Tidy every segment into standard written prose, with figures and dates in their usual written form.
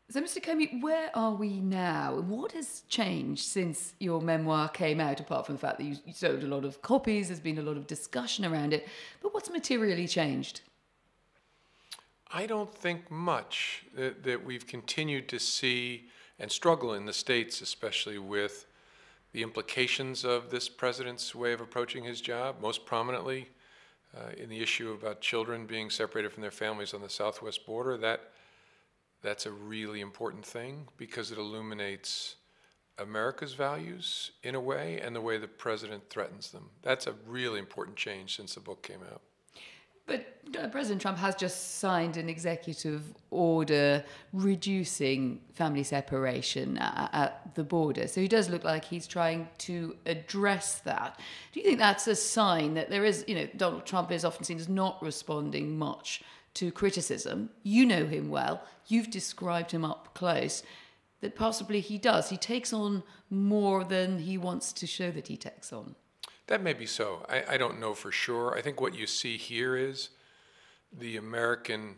So, Mr. Comey, where are we now? What has changed since your memoir came out, apart from the fact that you sold a lot of copies, there's been a lot of discussion around it, but what's materially changed? I don't think much that we've continued to see and struggle in the States, especially with the implications of this president's way of approaching his job, most prominently in the issue about children being separated from their families on the southwest border. That's a really important thing because it illuminates America's values in a way and the way the president threatens them. That's a really important change since the book came out. But President Trump has just signed an executive order reducing family separation at the border. So he does look like he's trying to address that. Do you think that's a sign that there is, Donald Trump is often seen as not responding much to criticism? You know him well. You've described him up close. That possibly he does. He takes on more than he wants to show that he takes on. That may be so. I don't know for sure. I think what you see here is the American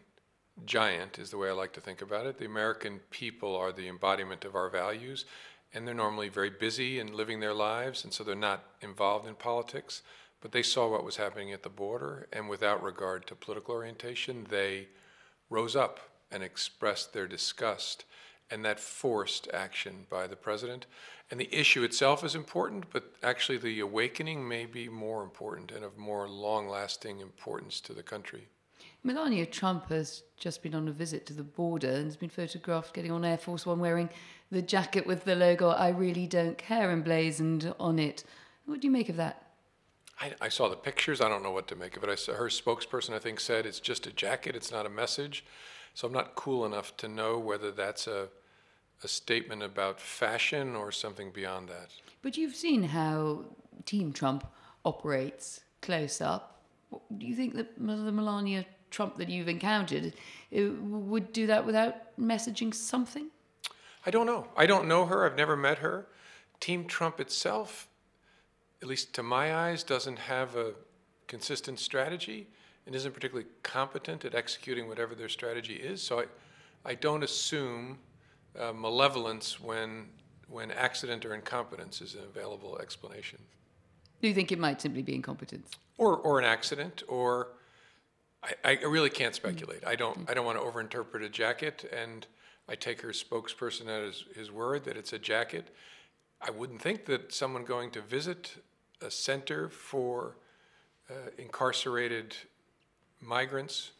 giant, is the way I like to think about it. The American people are the embodiment of our values, and they're normally very busy and living their lives, and so they're not involved in politics. But they saw what was happening at the border, and without regard to political orientation, they rose up and expressed their disgust, and that forced action by the president. And the issue itself is important, but actually the awakening may be more important and of more long-lasting importance to the country. Melania Trump has just been on a visit to the border and has been photographed getting on Air Force One wearing the jacket with the logo "I really don't care" emblazoned on it. What do you make of that? I saw the pictures. I don't know what to make of it. Her spokesperson, I think, said it's just a jacket. It's not a message. So I'm not cool enough to know whether that's a statement about fashion or something beyond that. But you've seen how Team Trump operates close up. Do you think that the Melania Trump that you've encountered would do that without messaging something? I don't know. I don't know her. I've never met her. Team Trump itself, at least to my eyes, doesn't have a consistent strategy and isn't particularly competent at executing whatever their strategy is. So I don't assume malevolence when accident or incompetence is an available explanation. Do you think it might simply be incompetence? Or an accident, or I really can't speculate. I don't want to overinterpret a jacket, and I take her spokesperson at his word that it's a jacket. I wouldn't think that someone going to visit a center for incarcerated migrants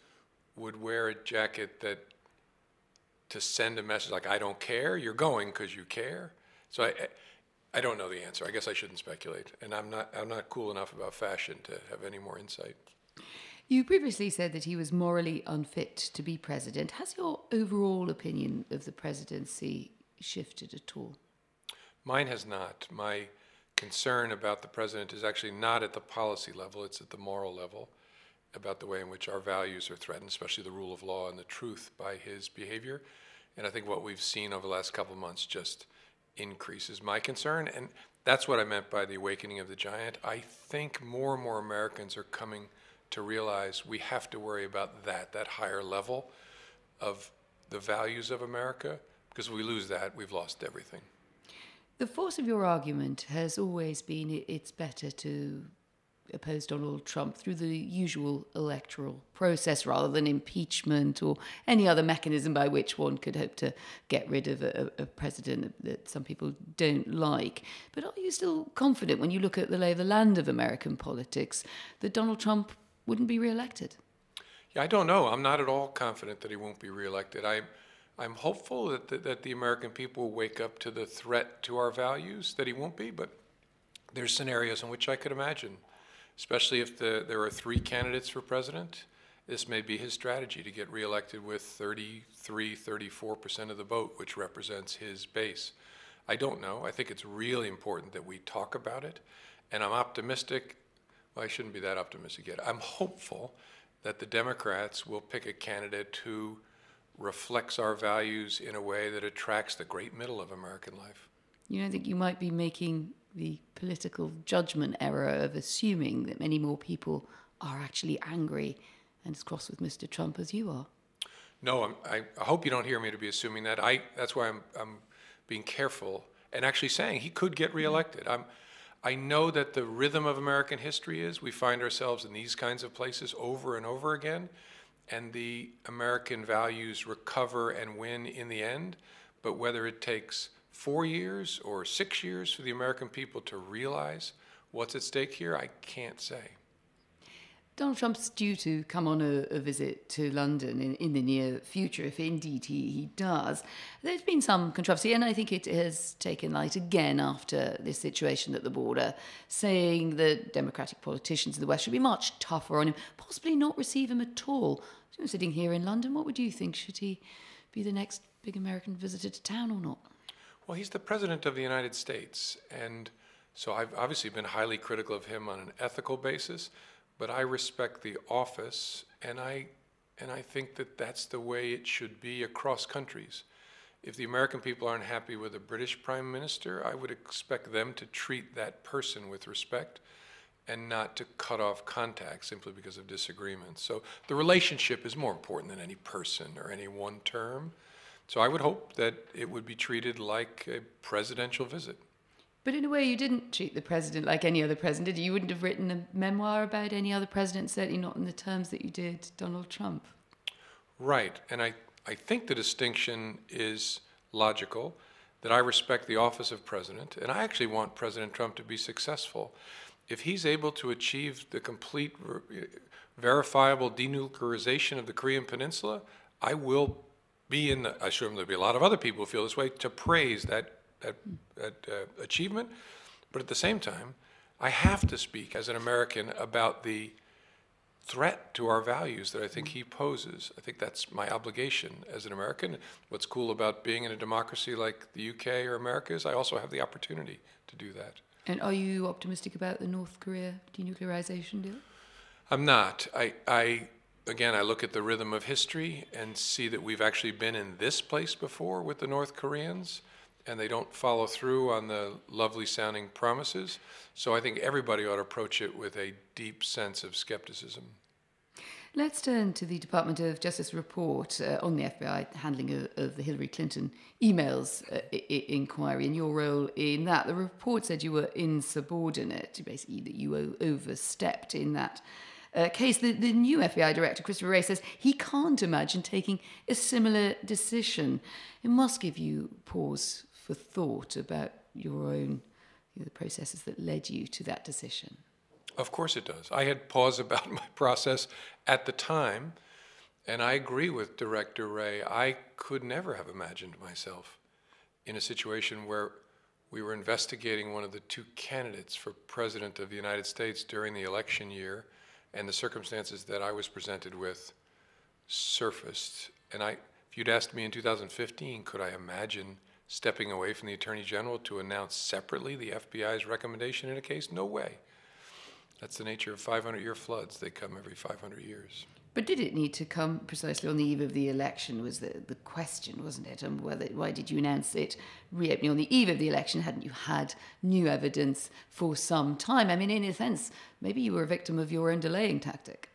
would wear a jacket that to send a message like, I don't care, you're going because you care. So I don't know the answer. I guess I shouldn't speculate. And I'm not cool enough about fashion to have any more insight. You previously said that he was morally unfit to be president. Has your overall opinion of the presidency shifted at all? Mine has not. My concern about the president is actually not at the policy level, it's at the moral level, about the way in which our values are threatened, especially the rule of law and the truth, by his behavior. And I think what we've seen over the last couple of months just increases my concern. And that's what I meant by the awakening of the giant. I think more and more Americans are coming to realize we have to worry about that higher level of the values of America, because if we lose that, we've lost everything. The force of your argument has always been it's better to oppose Donald Trump through the usual electoral process rather than impeachment or any other mechanism by which one could hope to get rid of a president that some people don't like. But are you still confident when you look at the lay of the land of American politics that Donald Trump wouldn't be re-elected? Yeah, I don't know. I'm not at all confident that he won't be re-elected. I'm hopeful that the American people will wake up to the threat to our values, that he won't be, but there's scenarios in which I could imagine, especially if there are 3 candidates for president. This may be his strategy to get reelected with 33, 34% of the vote, which represents his base. I don't know. I think it's really important that we talk about it, and I'm optimistic. Well, I shouldn't be that optimistic yet. I'm hopeful that the Democrats will pick a candidate who reflects our values in a way that attracts the great middle of American life. You don't think you might be making the political judgment error of assuming that many more people are actually angry and as cross with Mr. Trump as you are? No, I hope you don't hear me to be assuming that. That's why I'm being careful and actually saying he could get reelected. I know that the rhythm of American history is we find ourselves in these kinds of places over and over again, and the American values recover and win in the end. But whether it takes 4 years or 6 years for the American people to realize what's at stake here, I can't say. Donald Trump's due to come on a visit to London in the near future, if indeed he does. There's been some controversy, and I think it has taken light again after this situation at the border, saying that Democratic politicians in the West should be much tougher on him, possibly not receive him at all. So sitting here in London, what would you think? Should he be the next big American visitor to town or not? Well, he's the president of the United States, and so I've obviously been highly critical of him on an ethical basis. But I respect the office, and I think that that's the way it should be across countries. If the American people aren't happy with a British prime minister, I would expect them to treat that person with respect and not to cut off contact simply because of disagreements. So the relationship is more important than any person or any one term. So I would hope that it would be treated like a presidential visit. But in a way, you didn't treat the president like any other president, did you? You wouldn't have written a memoir about any other president, certainly not in the terms that you did Donald Trump. Right. And I think the distinction is logical, that I respect the office of president, and I actually want President Trump to be successful. If he's able to achieve the complete, verifiable denuclearization of the Korean peninsula, I will be I'm sure there'll be a lot of other people who feel this way, to praise that achievement. But at the same time, I have to speak as an American about the threat to our values that I think he poses. I think that's my obligation as an American. What's cool about being in a democracy like the UK or America is I also have the opportunity to do that. And are you optimistic about the North Korea denuclearization deal? I'm not. Again, I look at the rhythm of history and see that we've actually been in this place before with the North Koreans, and they don't follow through on the lovely sounding promises. So I think everybody ought to approach it with a deep sense of skepticism. Let's turn to the Department of Justice report on the FBI handling of the Hilary Clinton emails inquiry and your role in that. The report said you were insubordinate, basically that you overstepped in that case. The new FBI director, Christopher Wray, says he can't imagine taking a similar decision. It must give you pause for thought about your own, the processes that led you to that decision. Of course it does. I had pause about my process at the time, and I agree with Director Wray. I could never have imagined myself in a situation where we were investigating one of the two candidates for President of the United States during the election year, and the circumstances that I was presented with surfaced. And if you'd asked me in 2015, could I imagine stepping away from the Attorney General to announce separately the FBI's recommendation in a case? No way. That's the nature of 500-year floods. They come every 500 years. But did it need to come precisely on the eve of the election was the question, wasn't it? And why did you announce it reopening on the eve of the election? Hadn't you had new evidence for some time? I mean, in a sense, maybe you were a victim of your own delaying tactic.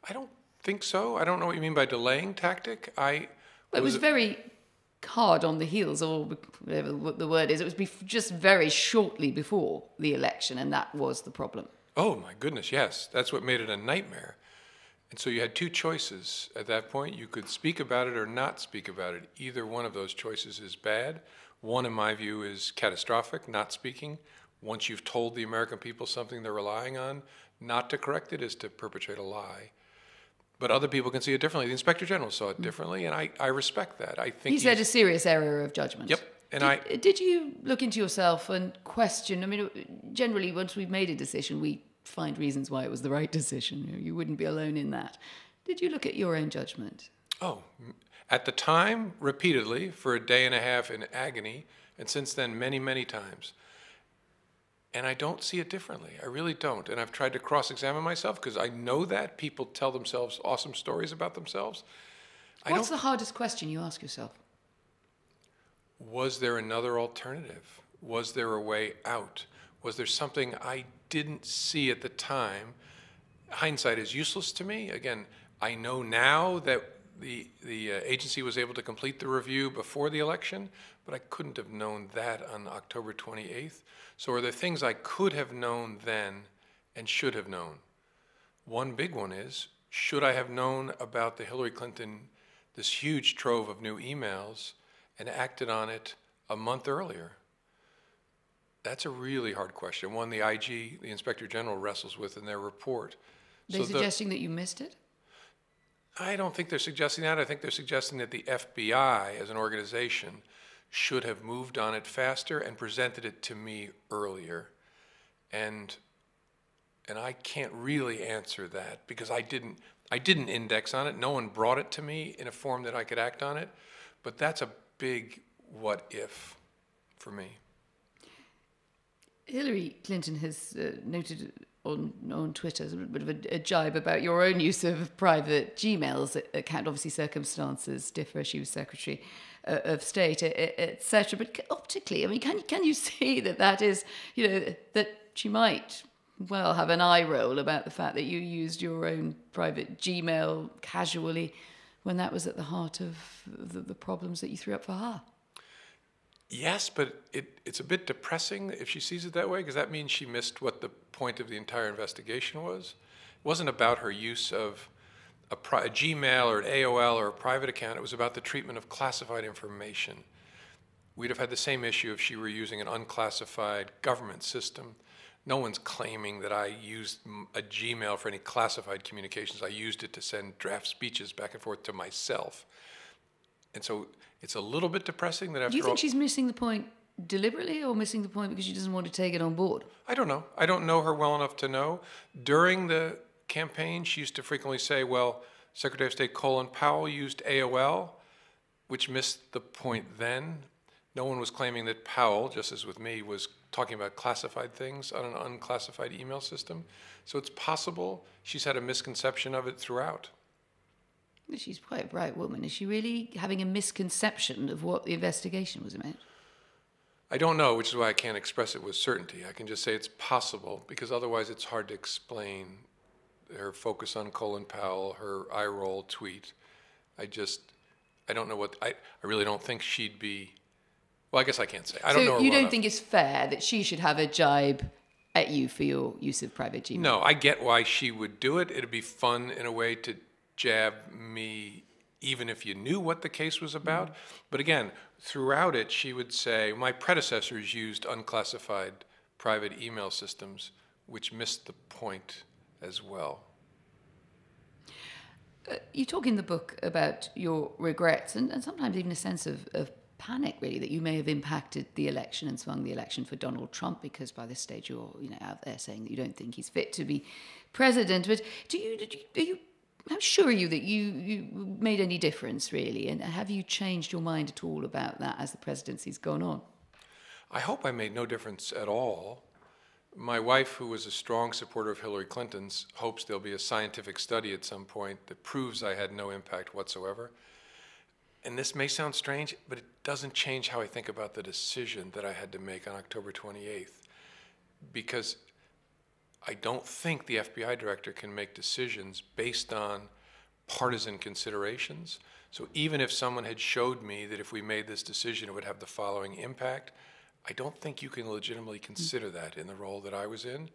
I don't think so. I don't know what you mean by delaying tactic. It was very hard on the heels, or whatever the word is. It was just very shortly before the election, and that was the problem. Oh, my goodness, yes. That's what made it a nightmare. And so you had two choices at that point. You could speak about it or not speak about it. Either one of those choices is bad. One, in my view, is catastrophic, not speaking. Once you've told the American people something they're relying on, not to correct it is to perpetrate a lie. But other people can see it differently. The Inspector General saw it differently, and I respect that. I think he said a serious error of judgment. Yep. And did you look into yourself and question? I mean, generally, once we've made a decision, we find reasons why it was the right decision. You wouldn't be alone in that. Did you look at your own judgment? Oh, at the time, repeatedly, for a day and a half in agony, and since then, many, many times. And I don't see it differently. I really don't. And I've tried to cross-examine myself because I know that people tell themselves awesome stories about themselves. What's the hardest question you ask yourself? Was there another alternative? Was there a way out? Was there something I didn't see at the time? Hindsight is useless to me. Again, I know now that the agency was able to complete the review before the election, but I couldn't have known that on October 28th. So are there things I could have known then and should have known? One big one is, should I have known about the Hillary Clinton, this huge trove of new emails, and acted on it a month earlier? That's a really hard question, one the IG, the Inspector General, wrestles with in their report. They're suggesting that you missed it? I don't think they're suggesting that. I think they're suggesting that the FBI as an organization should have moved on it faster and presented it to me earlier. And I can't really answer that because I didn't index on it. No one brought it to me in a form that I could act on it. But that's a big what if for me. Hilary Clinton has noted on Twitter a bit of a jibe about your own use of private Gmails account. Obviously, circumstances differ. She was Secretary of State, etc. But optically, I mean, can you see that is, that she might well have an eye roll about the fact that you used your own private Gmail casually when that was at the heart of the problems that you threw up for her? Yes, but it's a bit depressing if she sees it that way, because that means she missed what the point of the entire investigation was. It wasn't about her use of a Gmail or an AOL or a private account. It was about the treatment of classified information. We'd have had the same issue if she were using an unclassified government system. No one's claiming that I used a Gmail for any classified communications. I used it to send draft speeches back and forth to myself. And so it's a little bit depressing that after all... Do you think she's missing the point deliberately or missing the point because she doesn't want to take it on board? I don't know. I don't know her well enough to know. During the campaign, she used to frequently say, well, Secretary of State Colin Powell used AOL, which missed the point then. No one was claiming that Powell, just as with me, was talking about classified things on an unclassified email system. So it's possible she's had a misconception of it throughout. She's quite a bright woman. Is she really having a misconception of what the investigation was about? I don't know, which is why I can't express it with certainty. I can just say it's possible, because otherwise it's hard to explain her focus on Colin Powell, her eye roll tweet. I don't know what, I really don't think she'd be, well, I guess I can't say. I don't know her So you well don't enough. think it's fair that she should have a jibe at you for your use of private Gmail? No, I get why she would do it. It'd be fun in a way to jab me, even if you knew what the case was about. Mm-hmm. But again, throughout it, she would say, my predecessors used unclassified private email systems, which missed the point as well. You talk in the book about your regrets and sometimes even a sense of panic, really, that you may have impacted the election and swung the election for Donald Trump, because by this stage you're out there saying that you don't think he's fit to be president. But how sure are you that you made any difference, really? And have you changed your mind at all about that as the presidency's gone on? I hope I made no difference at all. My wife, who was a strong supporter of Hillary Clinton's, hopes there'll be a scientific study at some point that proves I had no impact whatsoever. And this may sound strange, but it doesn't change how I think about the decision that I had to make on October 28th. Because I don't think the FBI director can make decisions based on partisan considerations. So even if someone had showed me that if we made this decision it would have the following impact, I don't think you can legitimately consider that in the role that I was in.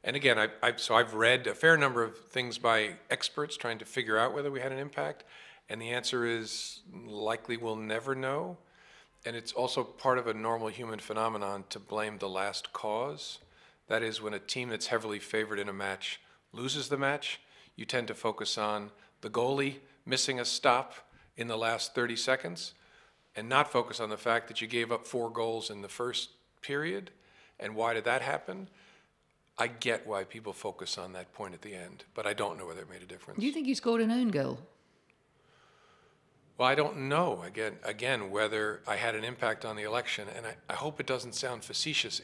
And again, I've read a fair number of things by experts trying to figure out whether we had an impact, and the answer is likely we'll never know. And it's also part of a normal human phenomenon to blame the last cause. That is, when a team that's heavily favored in a match loses the match, you tend to focus on the goalie missing a stop in the last 30 seconds and not focus on the fact that you gave up 4 goals in the first period. And why did that happen? I get why people focus on that point at the end, but I don't know whether it made a difference. Do you think you scored an own goal? Well, I don't know, again, whether I had an impact on the election, and I hope it doesn't sound facetious.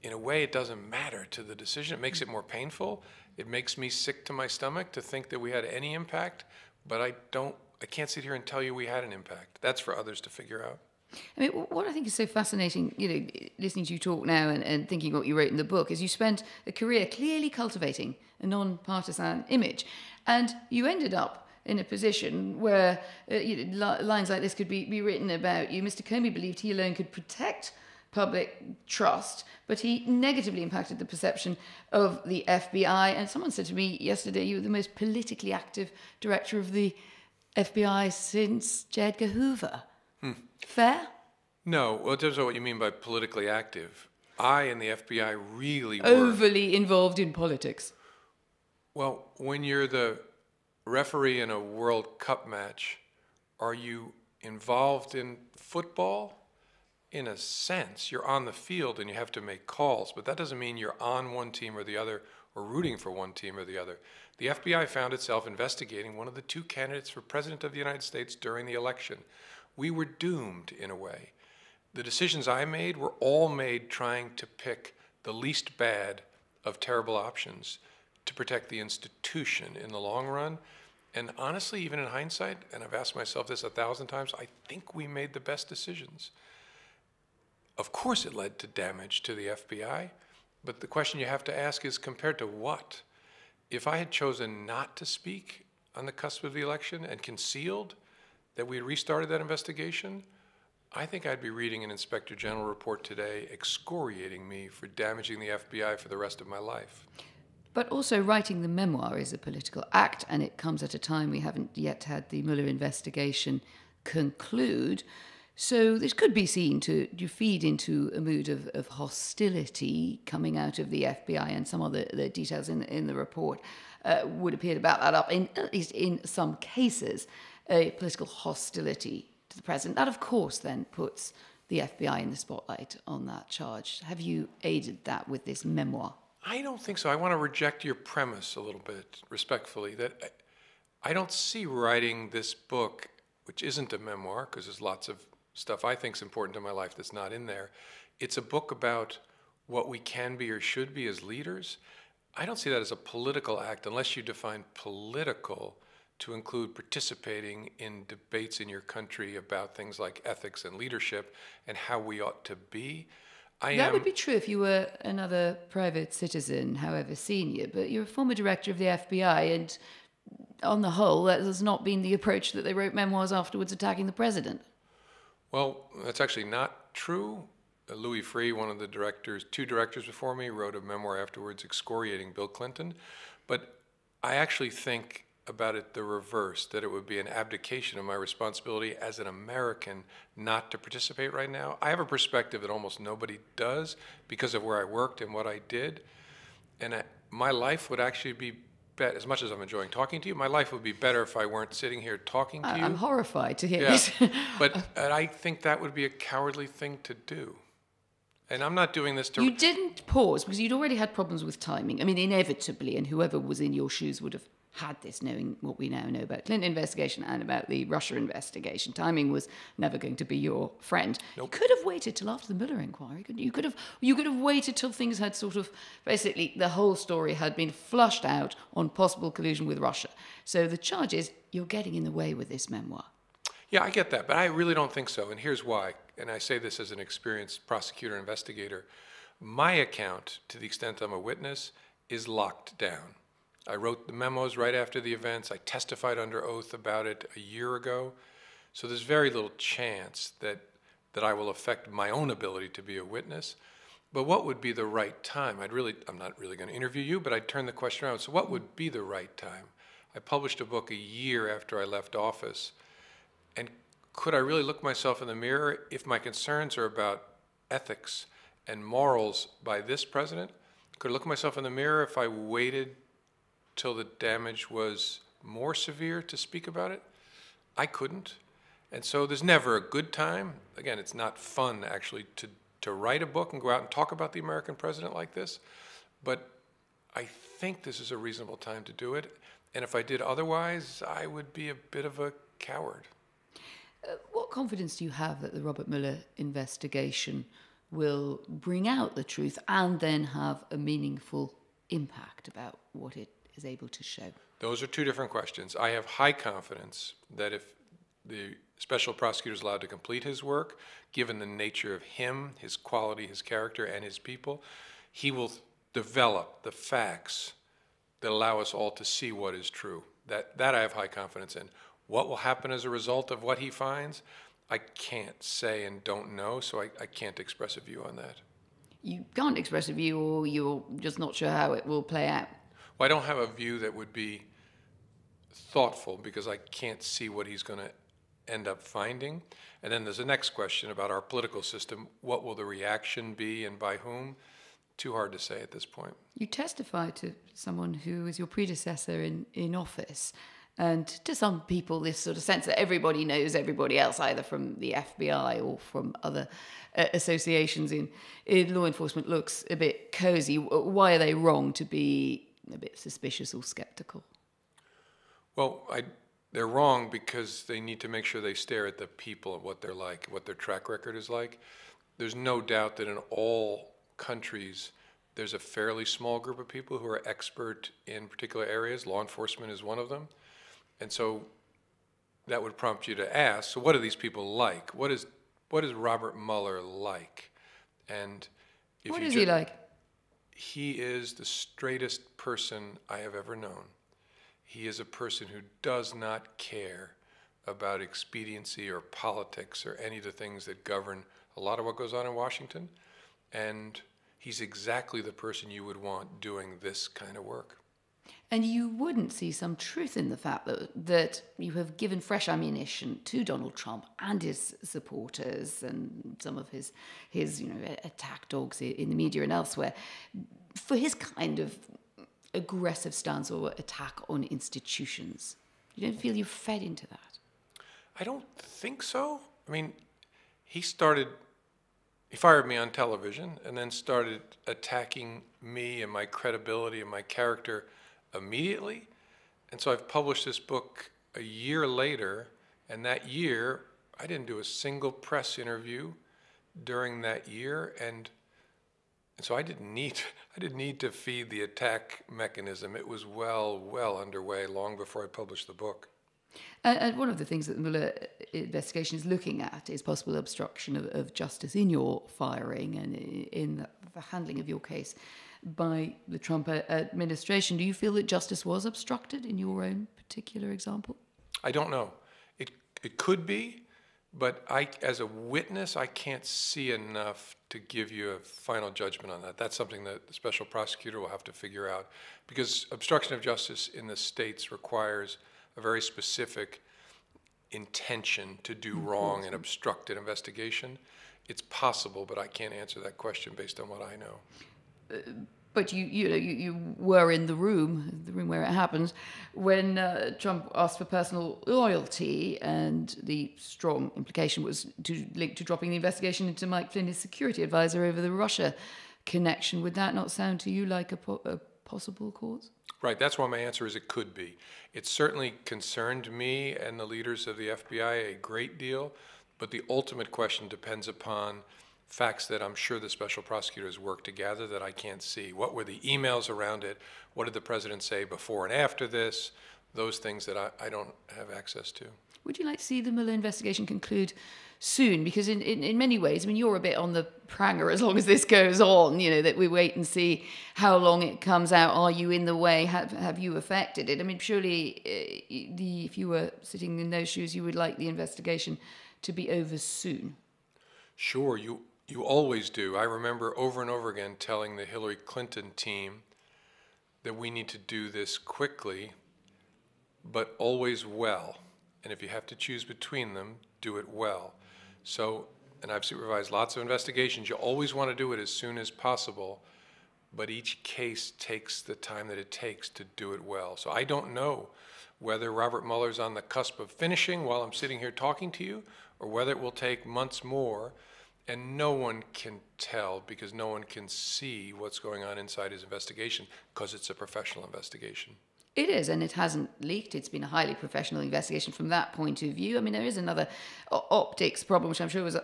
In a way, it doesn't matter to the decision. It makes it more painful. It makes me sick to my stomach to think that we had any impact, but I can't sit here and tell you we had an impact. That's for others to figure out. I mean, what I think is so fascinating, listening to you talk now and thinking what you wrote in the book, is you spent a career clearly cultivating a non-partisan image, and you ended up in a position where lines like this could be written about you. Mr. Comey believed he alone could protect public trust, but he negatively impacted the perception of the FBI. And someone said to me yesterday, you were the most politically active director of the FBI since J. Edgar Hoover. Fair? No, well, it depends on what you mean by politically active. I and the FBI really were overly involved in politics. Well, when you're the referee in a World Cup match, are you involved in football? In a sense, you're on the field and you have to make calls, but that doesn't mean you're on one team or the other or rooting for one team or the other. The FBI found itself investigating one of the two candidates for President of the United States during the election. We were doomed in a way. The decisions I made were all made trying to pick the least bad of terrible options to protect the institution in the long run. And honestly, even in hindsight, and I've asked myself this 1,000 times, I think we made the best decisions. Of course it led to damage to the FBI, but the question you have to ask is compared to what? If I had chosen not to speak on the cusp of the election and concealed that we had restarted that investigation, I think I'd be reading an Inspector General report today excoriating me for damaging the FBI for the rest of my life. But also writing the memoir is a political act, and it comes at a time we haven't yet had the Mueller investigation conclude. So this could be seen to feed into a mood of hostility coming out of the FBI, and some of the details in the report would appear to back that up, at least in some cases, a political hostility to the president. That, of course, then puts the FBI in the spotlight on that charge. Have you aided that with this memoir? I don't think so. I want to reject your premise a little bit respectfully, that I don't see writing this book, which isn't a memoir, because there's lots of stuff I think is important in my life that's not in there. It's a book about what we can be or should be as leaders. I don't see that as a political act unless you define political to include participating in debates in your country about things like ethics and leadership and how we ought to be. That would be true if you were another private citizen, however senior, but you're a former director of the FBI, and on the whole, that has not been the approach that they wrote memoirs afterwards attacking the president. Well, that's actually not true. Louis Freeh, one of the directors, two directors before me, wrote a memoir afterwards excoriating Bill Clinton. But I actually think about it the reverse, that it would be an abdication of my responsibility as an American not to participate right now. I have a perspective that almost nobody does because of where I worked and what I did. And my life would actually be better, as much as I'm enjoying talking to you, my life would be better if I weren't sitting here talking to you. I'm horrified to hear this. But I think that would be a cowardly thing to do. And I'm not doing this to... You didn't pause because you'd already had problems with timing. I mean, inevitably, and whoever was in your shoes would have had this, knowing what we now know about Clinton investigation and about the Russia investigation. Timing was never going to be your friend. Nope. You could have waited till after the Mueller inquiry. You could have waited till things had sort of, basically, the whole story had been flushed out on possible collusion with Russia. So the charge is you're getting in the way with this memoir. Yeah, I get that, but I really don't think so, and here's why. And I say this as an experienced prosecutor investigator. My account, to the extent I'm a witness, is locked down. I wrote the memos right after the events. I testified under oath about it a year ago. So there's very little chance that I will affect my own ability to be a witness. But what would be the right time? I'm not really going to interview you, but I'd turn the question around. So what would be the right time? I published a book a year after I left office. And could I really look myself in the mirror if my concerns are about ethics and morals by this president? Could I look myself in the mirror if I waited till the damage was more severe to speak about it? I couldn't. And so there's never a good time. Again, it's not fun actually to write a book and go out and talk about the American president like this. But I think this is a reasonable time to do it. And if I did otherwise, I would be a bit of a coward. What confidence do you have that the Robert Mueller investigation will bring out the truth and then have a meaningful impact about what it is able to show? Those are two different questions. I have high confidence that if the special prosecutor is allowed to complete his work, given the nature of him, his quality, his character, and his people, he will develop the facts that allow us all to see what is true. That I have high confidence in. What will happen as a result of what he finds, I can't say and don't know, so I can't express a view on that. You can't express a view, or you're just not sure how it will play out? Well, I don't have a view that would be thoughtful because I can't see what he's going to end up finding. And then there's the next question about our political system. What will the reaction be and by whom? Too hard to say at this point. You testify to someone who was your predecessor in office. And to some people, this sort of sense that everybody knows everybody else, either from the FBI or from other associations in law enforcement, looks a bit cozy. Why are they wrong to be a bit suspicious or skeptical? Well, they're wrong because they need to make sure they stare at the people and what they're like, what their track record is like. There's no doubt that in all countries, there's a fairly small group of people who are expert in particular areas. Law enforcement is one of them. And so that would prompt you to ask, so what are these people like? What is Robert Mueller like? And if what is he like? He is the straightest person I have ever known. He is a person who does not care about expediency or politics or any of the things that govern a lot of what goes on in Washington. And he's exactly the person you would want doing this kind of work. And you wouldn't see some truth in the fact that you have given fresh ammunition to Donald Trump and his supporters and some of his attack dogs in the media and elsewhere for his kind of aggressive stance or attack on institutions. You don't feel you're fed into that? I don't think so. I mean, he fired me on television and then started attacking me and my credibility and my character immediately. And so I've published this book a year later, and that year I didn't do a single press interview during that year, and so I didn't need to feed the attack mechanism. It was well underway long before I published the book. And one of the things that the Mueller investigation is looking at is possible obstruction of justice in your firing and in the handling of your case by the Trump administration. Do you feel that justice was obstructed in your own particular example? I don't know. It could be, but as a witness, I can't see enough to give you a final judgment on that. That's something that the special prosecutor will have to figure out, because obstruction of justice in the states requires a very specific intention to do wrong and obstruct an investigation. It's possible, but I can't answer that question based on what I know. But you were in the room where it happened, when Trump asked for personal loyalty, and the strong implication was linked to dropping the investigation into Mike Flynn, his security advisor, over the Russia connection. Would that not sound to you like a possible cause? Right, that's why my answer is it could be. It certainly concerned me and the leaders of the FBI a great deal, but the ultimate question depends upon facts that I'm sure the special prosecutors worked to gather that I can't see. What were the emails around it? What did the president say before and after this? Those things that I don't have access to. Would you like to see the Mueller investigation conclude soon? Because in many ways, I mean, you're a bit on the pranger as long as this goes on, that we wait and see how long it comes out. Are you in the way? Have you affected it? I mean, surely if you were sitting in those shoes, you would like the investigation to be over soon. Sure, you always do. I remember over and over again telling the Hilary Clinton team that we need to do this quickly, but always well. And if you have to choose between them, do it well. So, and I've supervised lots of investigations, you always want to do it as soon as possible, but each case takes the time that it takes to do it well. So I don't know whether Robert Mueller's on the cusp of finishing while I'm sitting here talking to you, or whether it will take months more. And no one can tell, because no one can see what's going on inside his investigation, because it's a professional investigation. It is, and it hasn't leaked. It's been a highly professional investigation from that point of view. I mean, there is another optics problem, which I'm sure was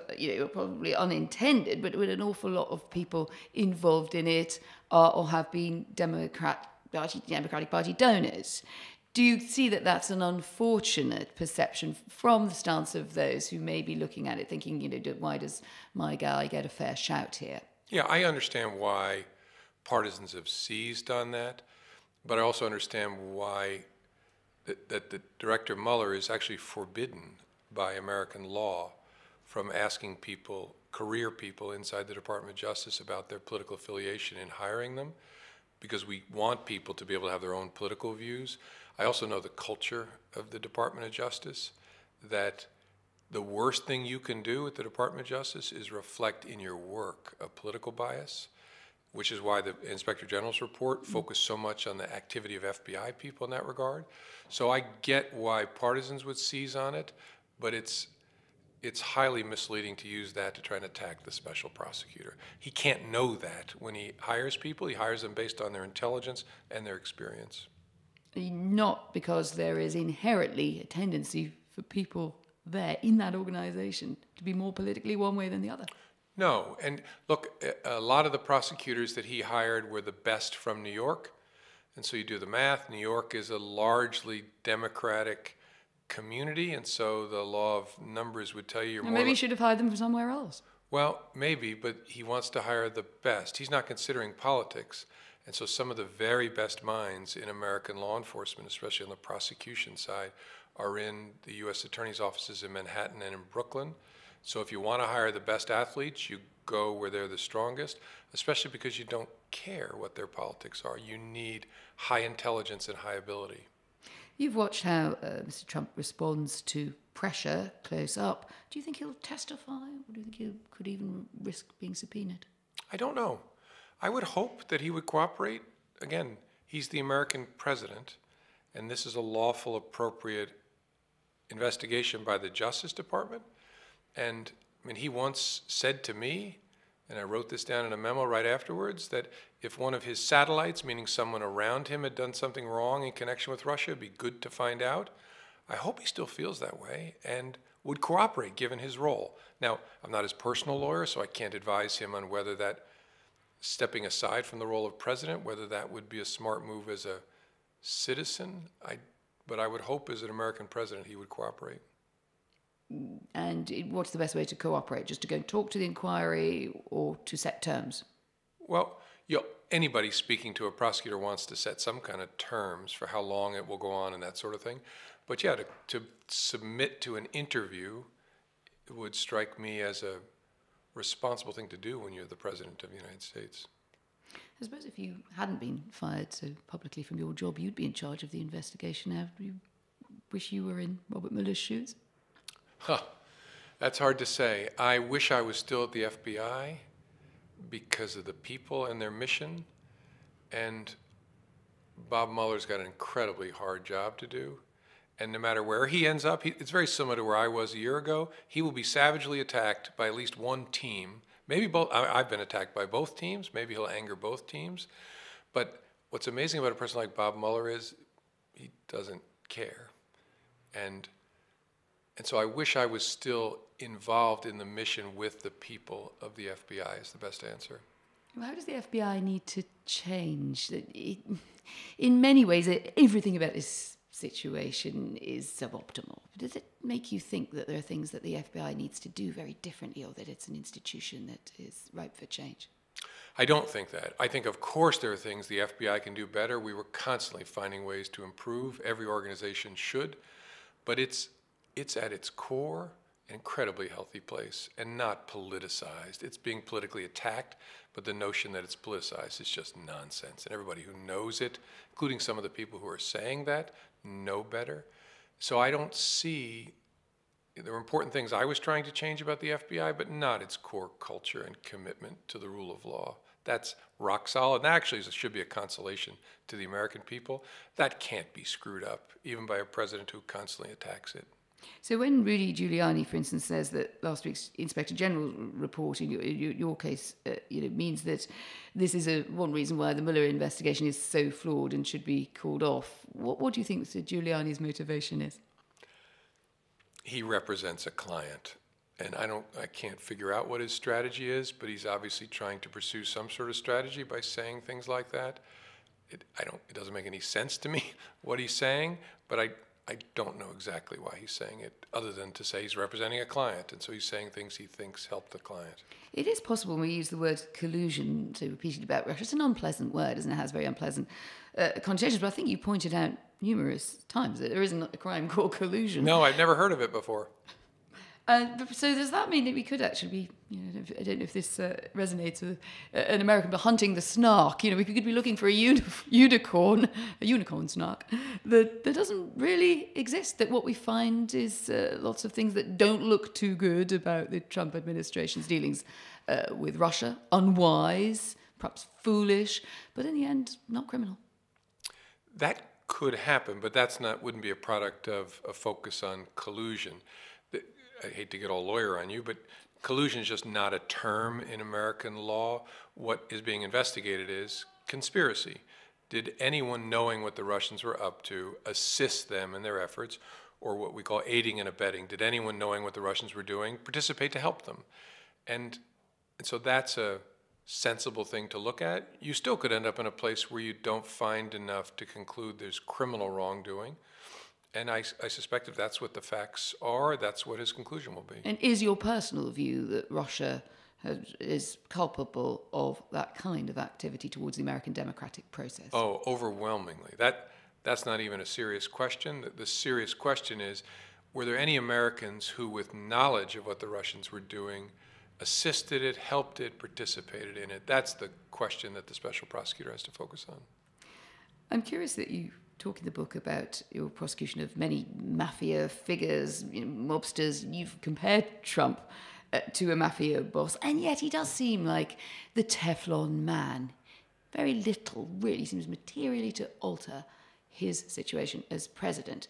probably unintended, but with an awful lot of people involved in it or have been Democratic Party donors. Do you see that that's an unfortunate perception from the stance of those who may be looking at it thinking, why does my guy get a fair shout here? Yeah, I understand why partisans have seized on that, but I also understand why that the Director Mueller is actually forbidden by American law from asking people, career people inside the Department of Justice about their political affiliation in hiring them, because we want people to be able to have their own political views. I also know the culture of the Department of Justice, that the worst thing you can do at the Department of Justice is reflect in your work a political bias, which is why the Inspector General's report focused so much on the activity of FBI people in that regard. So I get why partisans would seize on it, but it's highly misleading to use that to try and attack the special prosecutor. He can't know that when he hires people. He hires them based on their intelligence and their experience. Not because there is inherently a tendency for people there in that organization to be more politically one way than the other. No, and look, a lot of the prosecutors that he hired were the best from New York, and so you do the math. New York is a largely Democratic community, and so the law of numbers would tell you you're more... Maybe you should have hired them from somewhere else. Well, maybe, but he wants to hire the best. He's not considering politics, and so some of the very best minds in American law enforcement, especially on the prosecution side, are in the U.S. Attorney's offices in Manhattan and in Brooklyn. So if you want to hire the best athletes, you go where they're the strongest, especially because you don't care what their politics are. You need high intelligence and high ability. You've watched how Mr. Trump responds to pressure close up. Do you think he'll testify, or do you think he could even risk being subpoenaed? I don't know. I would hope that he would cooperate. Again, he's the American president, and this is a lawful, appropriate investigation by the Justice Department. And I mean, he once said to me, and I wrote this down in a memo right afterwards, that if one of his satellites, meaning someone around him, had done something wrong in connection with Russia, it'd be good to find out. I hope he still feels that way and would cooperate given his role. Now, I'm not his personal lawyer, so I can't advise him on whether that, stepping aside from the role of president, whether that would be a smart move as a citizen. But I would hope as an American president he would cooperate. And what's the best way to cooperate? Just to go and talk to the inquiry or to set terms? Well, anybody speaking to a prosecutor wants to set some kind of terms for how long it will go on and that sort of thing. But yeah, to submit to an interview would strike me as a responsible thing to do when you're the president of the United States. I suppose if you hadn't been fired so publicly from your job, you'd be in charge of the investigation now. Do you wish you were in Robert Mueller's shoes? That's hard to say. I wish I was still at the FBI because of the people and their mission. And Bob Mueller's got an incredibly hard job to do. And no matter where he ends up, it's very similar to where I was a year ago. He will be savagely attacked by at least one team. Maybe both. I've been attacked by both teams. Maybe he'll anger both teams. But what's amazing about a person like Bob Mueller is he doesn't care. And so I wish I was still involved in the mission with the people of the FBI is the best answer. Well, how does the FBI need to change? In many ways, everything about this situation is suboptimal. Does it make you think that there are things that the FBI needs to do very differently, or that it's an institution that is ripe for change? I don't think that. I think, of course, there are things the FBI can do better. We were constantly finding ways to improve. Every organization should. But it's at its core an incredibly healthy place and not politicized. It's being politically attacked, but the notion that it's politicized is just nonsense. And everybody who knows it, including some of the people who are saying that, know better. So I don't see, there are important things I was trying to change about the FBI, but not its core culture and commitment to the rule of law. That's rock solid. And actually, should be a consolation to the American people. That can't be screwed up, even by a president who constantly attacks it. So when Rudy Giuliani, for instance, says that last week's Inspector General report, in your case, means that this is one reason why the Mueller investigation is so flawed and should be called off, what do you think Mr. Giuliani's motivation is? He represents a client, and I can't figure out what his strategy is, but he's obviously trying to pursue some sort of strategy by saying things like that. It doesn't make any sense to me what he's saying, but I don't know exactly why he's saying it, other than to say he's representing a client, and so he's saying things he thinks help the client. It is possible when we use the word collusion to repeatedly about Russia. It's an unpleasant word, isn't it? It has very unpleasant connotations, but I think you pointed out numerous times that there isn't a crime called collusion. No, I've never heard of it before. So does that mean that we could actually be, I don't know if this resonates with an American, but hunting the snark? We could be looking for a unicorn snark that doesn't really exist. That what we find is lots of things that don't look too good about the Trump administration's dealings with Russia, unwise, perhaps foolish, but in the end, not criminal. That could happen, but wouldn't be a product of a focus on collusion. I hate to get all lawyer on you, but collusion is just not a term in American law. What is being investigated is conspiracy. Did anyone knowing what the Russians were up to assist them in their efforts, or what we call aiding and abetting? Did anyone knowing what the Russians were doing participate to help them? And so that's a sensible thing to look at. You still could end up in a place where you don't find enough to conclude there's criminal wrongdoing. And I suspect if that's what the facts are, that's what his conclusion will be. And is your personal view that Russia is culpable of that kind of activity towards the American democratic process? Oh, overwhelmingly. That's not even a serious question. The serious question is, were there any Americans who, with knowledge of what the Russians were doing, assisted it, helped it, participated in it? That's the question that the special prosecutor has to focus on. I'm curious that you talk in the book about your prosecution of many mafia figures, mobsters. You've compared Trump to a mafia boss, and yet he does seem like the Teflon man. Very little really seems materially to alter his situation as president.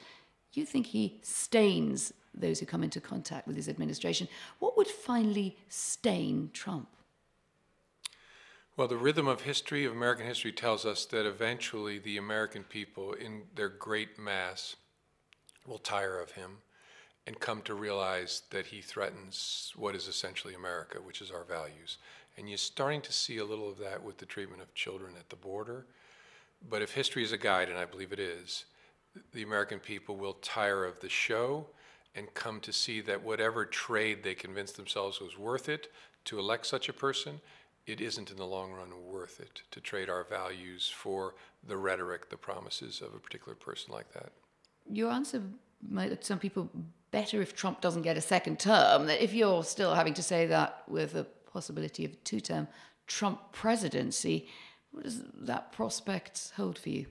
You think he stains those who come into contact with his administration. What would finally stain Trump? Well, the rhythm of history, of American history, tells us that eventually the American people, in their great mass, will tire of him and come to realize that he threatens what is essentially America, which is our values. And you're starting to see a little of that with the treatment of children at the border. But if history is a guide, and I believe it is, the American people will tire of the show and come to see that whatever trade they convinced themselves was worth it to elect such a person, it isn't in the long run worth it to trade our values for the rhetoric, the promises of a particular person like that. Your answer might look to some people better if Trump doesn't get a second term. That if you're still having to say that with a possibility of a two-term Trump presidency, what does that prospect hold for you?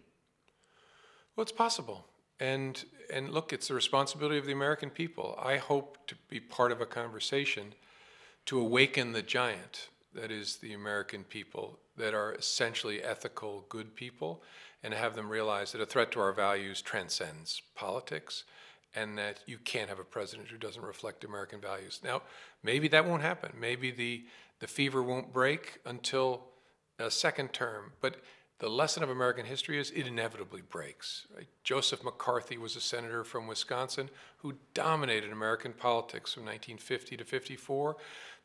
Well, it's possible. And look, it's the responsibility of the American people. I hope to be part of a conversation to awaken the giant that is the American people, that are essentially ethical, good people, and have them realize that a threat to our values transcends politics, and that you can't have a president who doesn't reflect American values. Now, maybe that won't happen. Maybe the fever won't break until a second term, but the lesson of American history is it inevitably breaks. Right? Joseph McCarthy was a senator from Wisconsin who dominated American politics from 1950 to 54.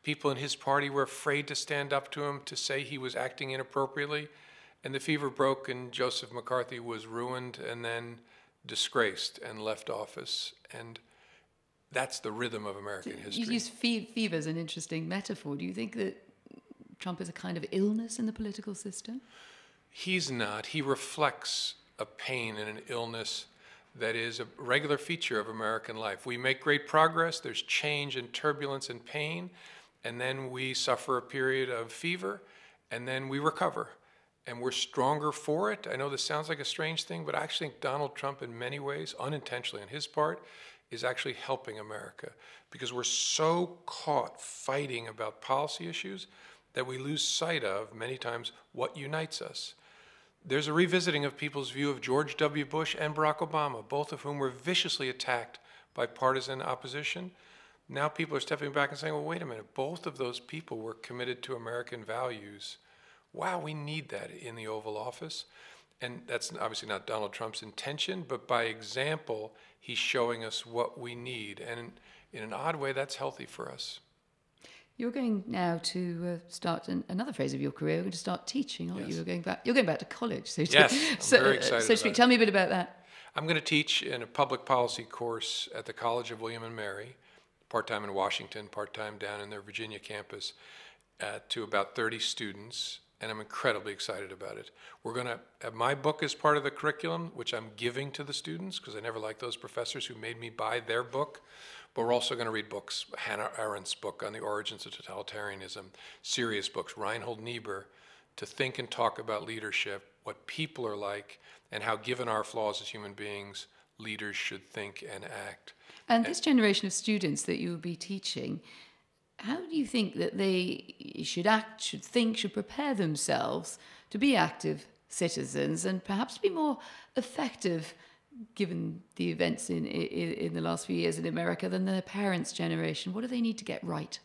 People in his party were afraid to stand up to him to say he was acting inappropriately, and the fever broke and Joseph McCarthy was ruined and then disgraced and left office. And that's the rhythm of American history. You use fever as an interesting metaphor. Do you think that Trump is a kind of illness in the political system? He's not. He reflects a pain and an illness that is a regular feature of American life. We make great progress, there's change and turbulence and pain, and then we suffer a period of fever, and then we recover. And we're stronger for it. I know this sounds like a strange thing, but I actually think Donald Trump in many ways, unintentionally on his part, is actually helping America, because we're so caught fighting about policy issues that we lose sight of, many times, what unites us. There's a revisiting of people's view of George W. Bush and Barack Obama, both of whom were viciously attacked by partisan opposition. Now people are stepping back and saying, well, wait a minute, both of those people were committed to American values. Wow, we need that in the Oval Office. And that's obviously not Donald Trump's intention, but by example, he's showing us what we need. And in an odd way, that's healthy for us. You're going now to start another phase of your career. You're going to start teaching, aren't you? You're going back to college. So yes, I'm very excited so to speak. Tell me a bit about that. I'm going to teach in a public policy course at the College of William and Mary, part-time in Washington, part-time down in their Virginia campus, to about 30 students, and I'm incredibly excited about it. We're going to have my book as part of the curriculum, which I'm giving to the students, because I never liked those professors who made me buy their book. But we're also going to read books, Hannah Arendt's book on the origins of totalitarianism, serious books, Reinhold Niebuhr, to think and talk about leadership, what people are like, and how, given our flaws as human beings, leaders should think and act. And this generation of students that you will be teaching, how do you think that they should act, should think, should prepare themselves to be active citizens and perhaps be more effective, given the events in the last few years in America, than their parents' generation? What do they need to get right?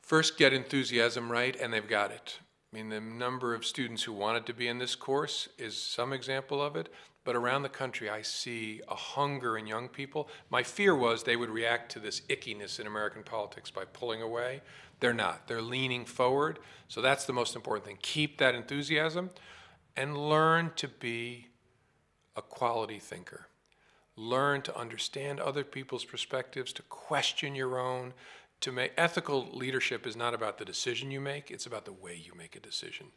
First, get enthusiasm right, and they've got it. I mean, the number of students who wanted to be in this course is some example of it, but around the country I see a hunger in young people. My fear was they would react to this ickiness in American politics by pulling away. They're not. They're leaning forward. So that's the most important thing. Keep that enthusiasm and learn to be a quality thinker. Learn to understand other people's perspectives, to question your own. To make ethical leadership is not about the decision you make, it's about the way you make a decision.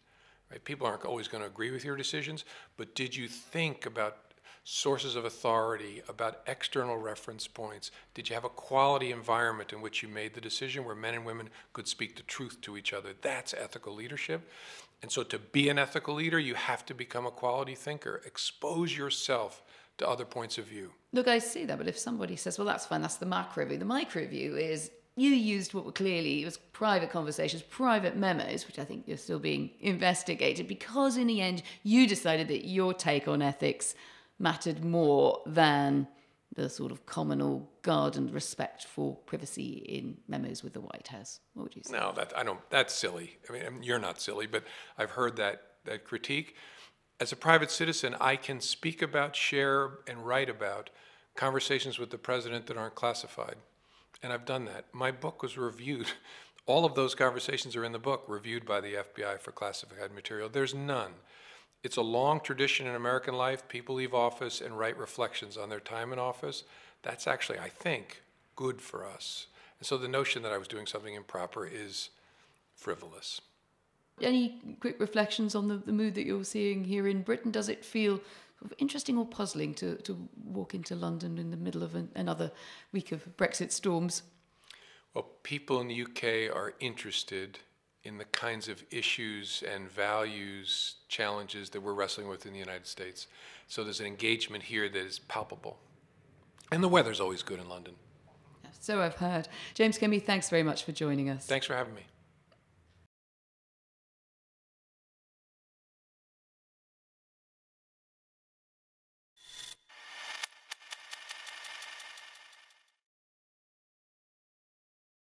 Right? People aren't always going to agree with your decisions, but did you think about sources of authority, about external reference points? Did you have a quality environment in which you made the decision where men and women could speak the truth to each other? That's ethical leadership. And so to be an ethical leader, you have to become a quality thinker. Expose yourself to other points of view. Look, I see that, but if somebody says, well, that's fine, that's the macro view. The micro view is you used what were clearly, it was private conversations, private memos, which I think you're still being investigated, because in the end you decided that your take on ethics mattered more than the sort of communal garden respect for privacy in memos with the White House. What would you say? No, that's silly. I mean, you're not silly, but I've heard that critique. As a private citizen, I can speak about, share, and write about conversations with the president that aren't classified. And I've done that. My book was reviewed. All of those conversations are in the book, reviewed by the FBI for classified material. There's none. It's a long tradition in American life. People leave office and write reflections on their time in office. That's actually, I think, good for us. And so the notion that I was doing something improper is frivolous. Any quick reflections on the mood that you're seeing here in Britain? Does it feel sort of interesting or puzzling to walk into London in the middle of another week of Brexit storms? Well, people in the UK are interested in the kinds of issues and values, challenges that we're wrestling with in the United States. So there's an engagement here that is palpable. And the weather's always good in London. So I've heard. James Comey, thanks very much for joining us. Thanks for having me.